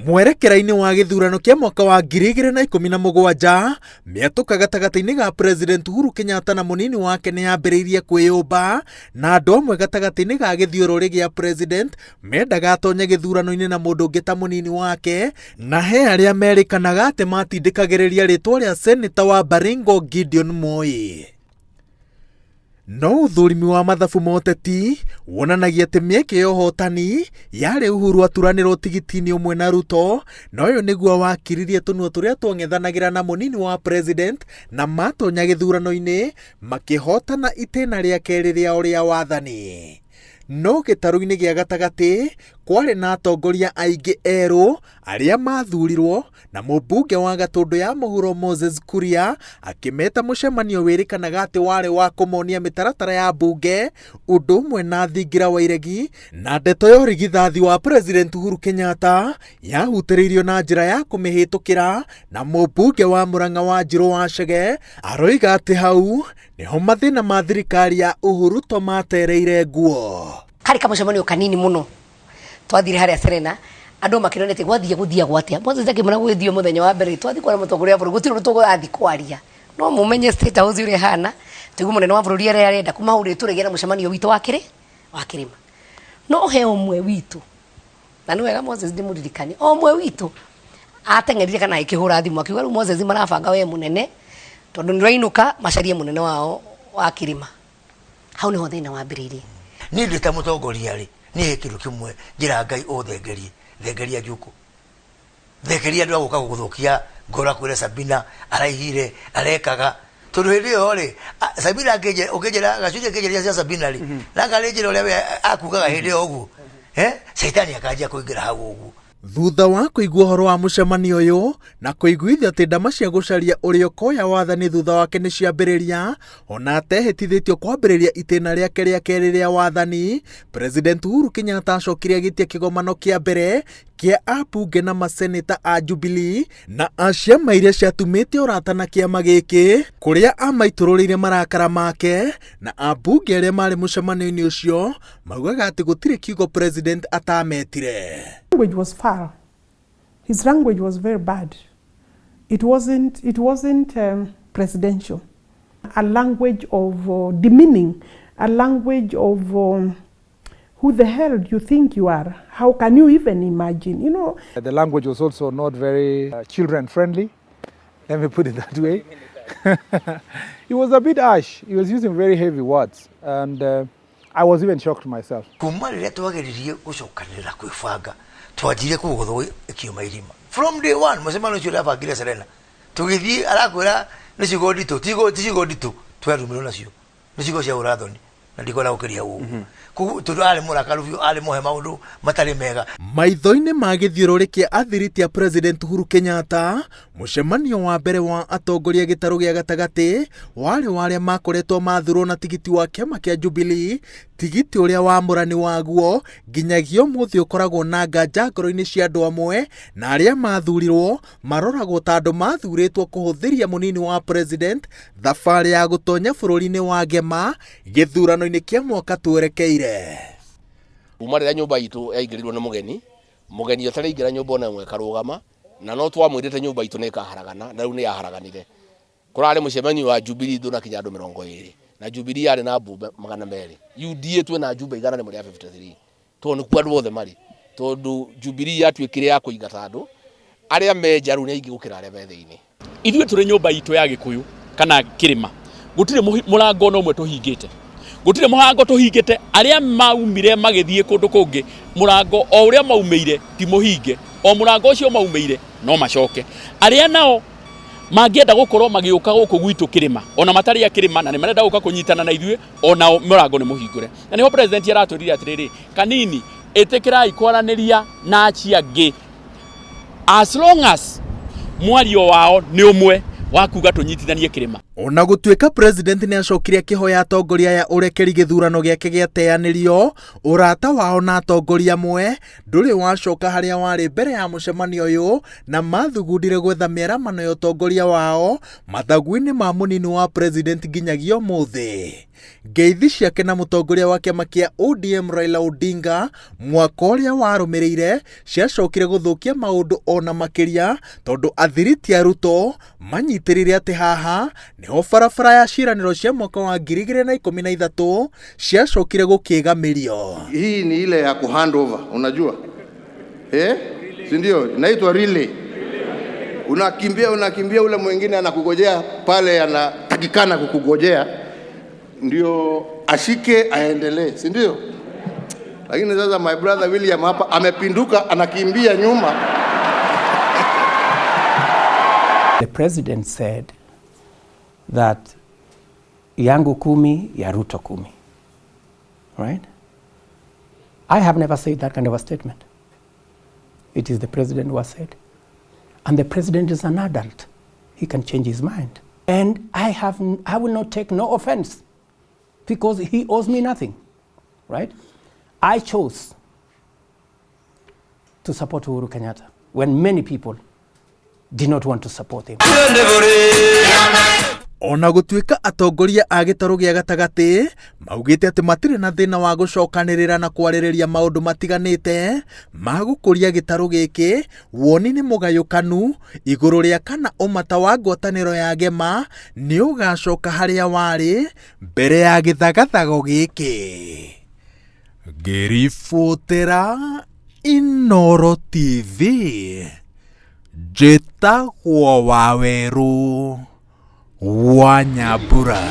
Mwerekera-inĩ wa gĩthurano kĩa mwaka wa 2017 mĩatũka gatagatĩ-inĩ ga President Uhuru Kenyatta na mũnini wake nĩ yambĩrĩirie kwĩyũmba, na andũ amwe gatagatĩ-inĩ ga gĩthiũrũrĩ gĩa President mendaga atonye gĩthurano-inĩ na mũndũ ũngĩ ta mũnini wake, na he arĩa merĩkanaga atĩ matindĩkagĩrĩria rĩtwa rĩa Senator wa Baringo Gideon Moi. No ũthũrimi wa mathabu moteti wonanagia atĩ mĩeke ya ũhotani yarĩ Uhuru aturanĩrwo tigiti-inĩ ũmwe na Ruto, na ũyũ nĩguo wakiririe tũnua tũrĩa twong'ethanagĩra na mũnini wa President na matonya gĩthurano-inĩ makĩhotana itĩna rĩa kerĩ rĩao rĩa wathani. No gĩtarũ-inĩ gĩa gatagatĩ kwarĩ na atongoria aingĩ erũ arĩa mathurirwo, na mũmbunge wa Gatũndũ ya mũhuro Moses Kuria akĩmeta mũcemanio wĩrĩkanaga atĩ warĩ wa kũmonia mĩtaratara ya mbunge, ũndũ ũmwe na thingira wa iregi, na ndeto ya ũrigithathi wa President Uhuru Kenyatta yahutĩrĩirio na njĩra ya kũmĩhĩtũkĩra, na mũmbunge wa Mũrang'a wa Njirũ wa Chege aroiga atĩ hau nĩho mathĩna ma thirikari ya Uhuru to matereire nguo. Harĩ kamũcemanio kanini mũno twathire harĩa Serena, andũ makĩronete gũthia gwatia Moses akĩmera gwĩthio mũthenya wa mbere twathi kwa mũtongoria wa bũrũri gũtirĩ tũgũthiĩ kwaria, no mũmenye state house ũrĩa hana tiguo mũnene wa bũrũri arĩa arenda kumahurĩ tũregera na mũcemanio witũ wa kĩrĩma, no he ũmwe witũ, na nĩ wega Moses ndĩmũririkane, ũmwe witũ ateng'erire kana ikĩhũra thimũ akiuga rĩu Moses marabanga we mũnene tondũ nĩrainũka macarie mũnene wao wa kĩrĩma. Hau nĩho thĩna wambĩrĩirie. Niĩ ndĩ ta mũtongoria rĩ, niĩ kĩndũ kĩmwe njĩra Ngai thengeria Njuku, thengeria andũ agũka gũgũthũkia ngora kwĩra Sabina araihire arekaga tondũ hĩndĩ ĩyo rĩ Sabina ũkĩnjĩra gacunjĩ kĩnjĩria cia Sabina rĩ na ngarĩnjĩra ũrĩa we akugaga hĩndĩ ĩyo ũguo Saitani akanjia kũingĩra hau ũguo. Thutha wa kũigua ũhoro wa mũcemanio ũyũ na kũiguithia atĩ ndama cia gũcaria ũrĩa ũkoya wathani thutha wake nĩ ciambĩrĩria, ona atehĩtithĩtio kwambĩrĩria itĩna rĩake rĩa kerĩ rĩa wathani, President Uhuru Kenyatta acokire agĩtia kĩgomano kĩa mbere kĩa ambunge na maseneta a Jubilee na ciama iria ciatumĩte ũrata na kĩama gĩkĩ, kũrĩa amaitũrũrĩire marakara make, na ambunge arĩa marĩ mũcemanio-inĩ ũcio maugaga atĩ gũtirĩ kiugo President atametire. Language was foul. His language was very bad. It wasn't presidential. A language of demeaning, a language of who the hell do you think you are? How can you even imagine? You know. The language was also not very children friendly. Let me put it that way. It was a bit harsh. He was using very heavy words, and I was even shocked myself. Twajire kũgũthwo ikiuma irima from day one mũcemanio ũcio ũrabangire Serena tũgĩthiĩ arakwĩra nĩ ciugo nditũ ti ciugo nditũ twerũmĩrwo nacio nĩ ciugo cia ũrathoni na ndikona gũkĩria ũguo tondũ arĩ mũrakaru biũ arĩ mũhe maũndũ matarĩ mega. Maitho-inĩ ma gĩthiũrũrĩ kĩa athiriti a President Uhuru Kenyatta, mũcemanio wa mbere wa atongoria gĩtarũ gĩa gatagatĩ warĩ warĩa makoretwo mathurwo na tigiti wa kĩama kĩa Jubilee, tigiti ũrĩa wa mũrani waguo nginyagia ũmũthĩ ũkoragwo na nganja ngoro-inĩ cia andũ amwe, na arĩa mathurirwo maroragwo ta andũ mathurĩtwo kũhũthĩria mũnini wa President thabarĩ ya gũtonya bũrũri-inĩ wa ngema gĩthurano-inĩ kĩa mwaka twerekeire. Uma rĩrĩa nyũmba itũ yaingĩrirwo nĩ mũgeni ũtaraingĩra nyũmba ona ĩmwe karũgama, na no twamwĩrĩte nyũmba itũ nĩ ĩkaharagana, na rĩu nĩ yaharaganire. Kũrarĩ mũcemanio wa Jubilee ndũnakinya andũ 20, na Jubilee yarĩ na mbunge 200, UDA twĩ na njumba 153, tondũ nĩkuo andũ othe marĩ, tondũ Jubilee yatuĩkire ya kũingata andũ arĩa menja rĩu nĩ aingĩ gũkĩra arĩa me thĩinĩ. Ithuĩ tũrĩ nyũmba itũ ya Gĩkũyũ kana kĩrĩma, gũtirĩ mũrango no ũmwe tũhingĩte, gũtirĩ mũrango tũhingĩte, arĩa maumire magĩthiĩ kũndũ kũngĩ mũrango o ũrĩa maumĩire ti mũhinge, o mũrango ũcio maumĩire no macoke. Arĩa nao mangĩenda gũkorwo magĩũka gũkũ gwitũ kĩrĩma ona matarĩ ya kĩrĩma na nĩ marenda gũka kũnyitana na ithuĩ ona mũrango nĩ mũhingũre. Na nĩho President aratwĩrire atĩrĩrĩ, kanini ĩtĩkĩrai kwaranĩria na aciangĩ as long as mwario wao nĩ ũmwe wa kuga tũnyitithanie kĩrĩma. Ona gũtuĩka president nĩ acokire akĩhoya atongoria ya ũrekeri gĩthurano gĩake gĩateanĩrio, ũrata wao na atongoria amwe ndũrĩ wacoka harĩa warĩ mbere ya mũcemanio ũyũ, na mathugundire gwetha mĩaramano ya ũtongoria wao mathagu-inĩ ma mũnini wa president nginyagia ũmũthĩ. Ngeithi ciake na mũtongoria wa kĩama kĩa ODM Raila Odinga mwaka ũrĩa warũmĩrĩire ciacokire gũthũkia maũndũ ona makĩria, tondũ athiriti a Ruto manyitĩrĩire atĩ haha nĩho barabara ya ciĩranĩro cia mwaka wa 2013 ciacokire gũkĩgamĩrio. Hii ni ile ya kuhandover, unajua si ndio? Inaitwa relay. Unakimbia ule mwingine anakugojea pale, anatakikana kukugojea ndio ashike aendelee, si ndio? Lakini sasa my brother William hapa amepinduka, anakimbia nyuma. The president said that yangu 10 ya Ruto 10, right? I have never said that kind of a statement. It is the president who has said, and the president is an adult. He can change his mind, and I will not take no offense, because he owes me nothing, right? I chose to support Uhuru Kenyatta when many people did not want to support him. Ona gũtuĩka atongoria a gĩtarũ gĩa gatagatĩ maugĩte atĩ matirĩ na thĩna wa gũcokanĩrĩra na kwarĩrĩria maũndũ matiganĩte ma gũkũria gĩtarũ gĩkĩ, woni nĩ mũgayũkanu igũrũ rĩa kana ũmata wa ngwatanĩro ya Gema nĩ ũgacoka harĩa warĩ mbere ya gĩthagathago gĩkĩ. Ngĩribotera Inooro TV, njĩtagwo Wawerũ wa Nyambura.